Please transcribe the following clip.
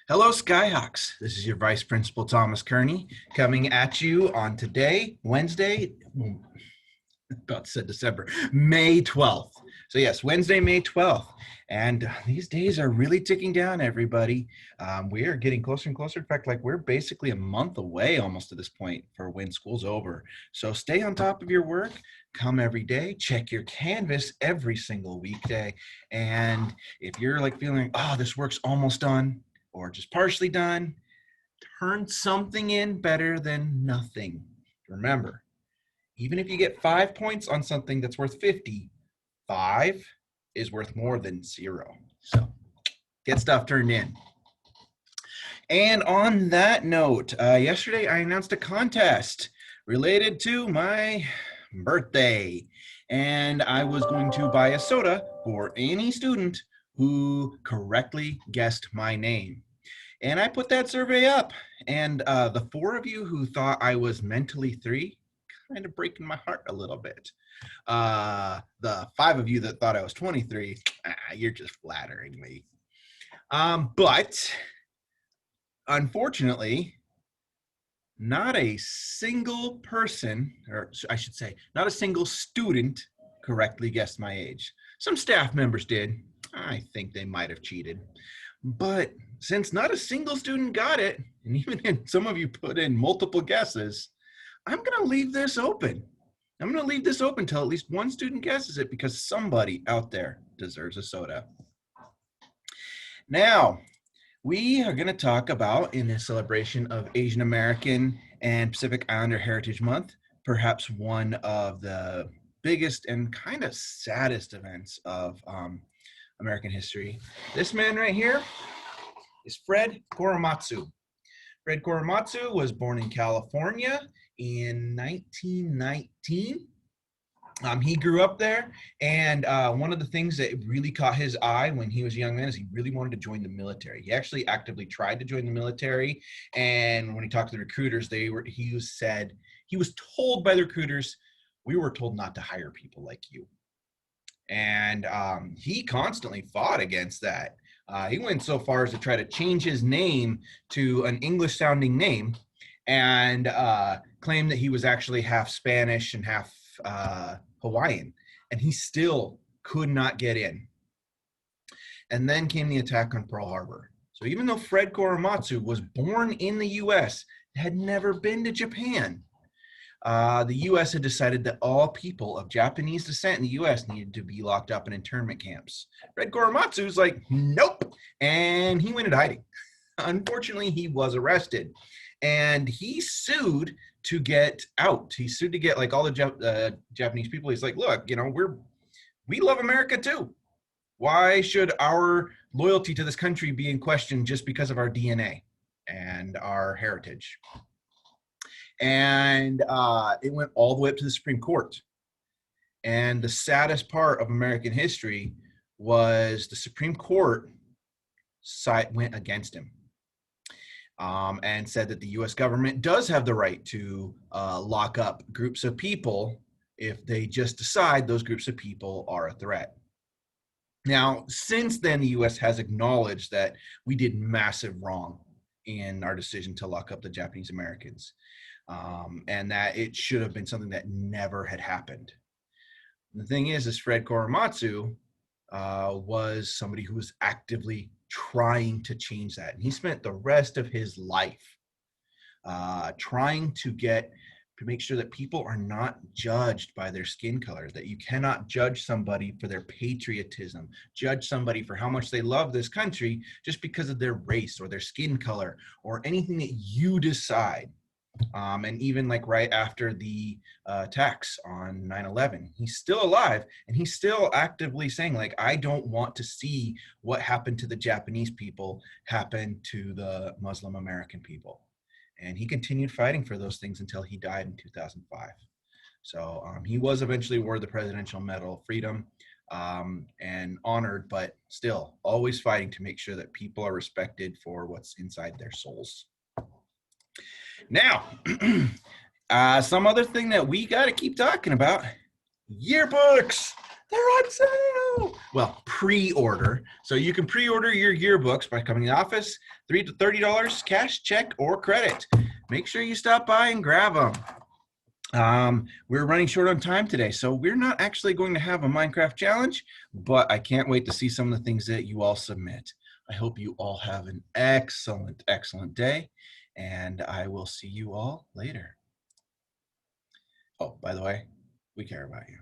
Hello, Skyhawks. This is your Vice Principal, Thomas Kearney, coming at you on today, Wednesday, about to say December, May 12th. So yes, Wednesday, May 12th. And these days are really ticking down, everybody. We are getting closer and closer. In fact, like we're basically a month away almost to this point for when school's over. So stay on top of your work, come every day, check your Canvas every single weekday. And if you're like feeling, oh, this work's almost done or just partially done, turn something in better than nothing. Remember, even if you get 5 points on something that's worth 50, 5 is worth more than 0. So get stuff turned in. And on that note, yesterday I announced a contest related to my birthday. And I was going to buy a soda for any student who correctly guessed my name. And I put that survey up. And the 4 of you who thought I was mentally 3, kind of breaking my heart a little bit. The 5 of you that thought I was 23, you're just flattering me. But unfortunately, not a single person, or I should say, not a single student correctly guessed my age. Some staff members did. I think they might have cheated. But since not a single student got it, and even some of you put in multiple guesses, I'm going to leave this open. I'm going to leave this open until at least one student guesses it because somebody out there deserves a soda. Now, we are going to talk about, in the celebration of Asian American and Pacific Islander Heritage Month, perhaps one of the biggest and kind of saddest events of American history. This man right here is Fred Korematsu. Fred Korematsu was born in California in 1919. He grew up there, and one of the things that really caught his eye when he was a young man is he really wanted to join the military. He actually actively tried to join the military, and when he talked to the recruiters, he was told by the recruiters, "We were told not to hire people like you." And he constantly fought against that. He went so far as to try to change his name to an English-sounding name, and claimed that he was actually half Spanish and half Hawaiian, and he still could not get in. And then came the attack on Pearl Harbor. So even though Fred Korematsu was born in the U.S., had never been to Japan, the U.S. had decided that all people of Japanese descent in the U.S. needed to be locked up in internment camps. Fred Korematsu's like, nope, and he went into hiding. Unfortunately, he was arrested, and he sued to get out. He sued to get like all the Japanese people. He's like, look, we love America too. Why should our loyalty to this country be in question just because of our DNA and our heritage? And it went all the way up to the Supreme Court. And the saddest part of American history was the Supreme Court went against him. And said that the U.S. government does have the right to lock up groups of people if they just decide those groups of people are a threat. Now, since then, the U.S. has acknowledged that we did massive wrong in our decision to lock up the Japanese Americans, and that it should have been something that never had happened. The thing is Fred Korematsu was somebody who was actively trying to change that. And he spent the rest of his life trying to make sure that people are not judged by their skin color, that you cannot judge somebody for their patriotism, judge somebody for how much they love this country just because of their race or their skin color or anything that you decide. And even like right after the attacks on 9/11, he's still alive and he's still actively saying like, I don't want to see what happened to the Japanese people happen to the Muslim American people. And he continued fighting for those things until he died in 2005. So he was eventually awarded the Presidential Medal of Freedom and honored, but still always fighting to make sure that people are respected for what's inside their souls. Now, some other thing that we got to keep talking about, yearbooks. They're on sale. Well, pre-order. So you can pre-order your yearbooks by coming to the office, $3 to $30, cash, check, or credit. Make sure you stop by and grab them. We're running short on time today, so we're not actually going to have a Minecraft challenge, but I can't wait to see some of the things that you all submit. I hope you all have an excellent, excellent day, and I will see you all later. Oh, by the way, we care about you.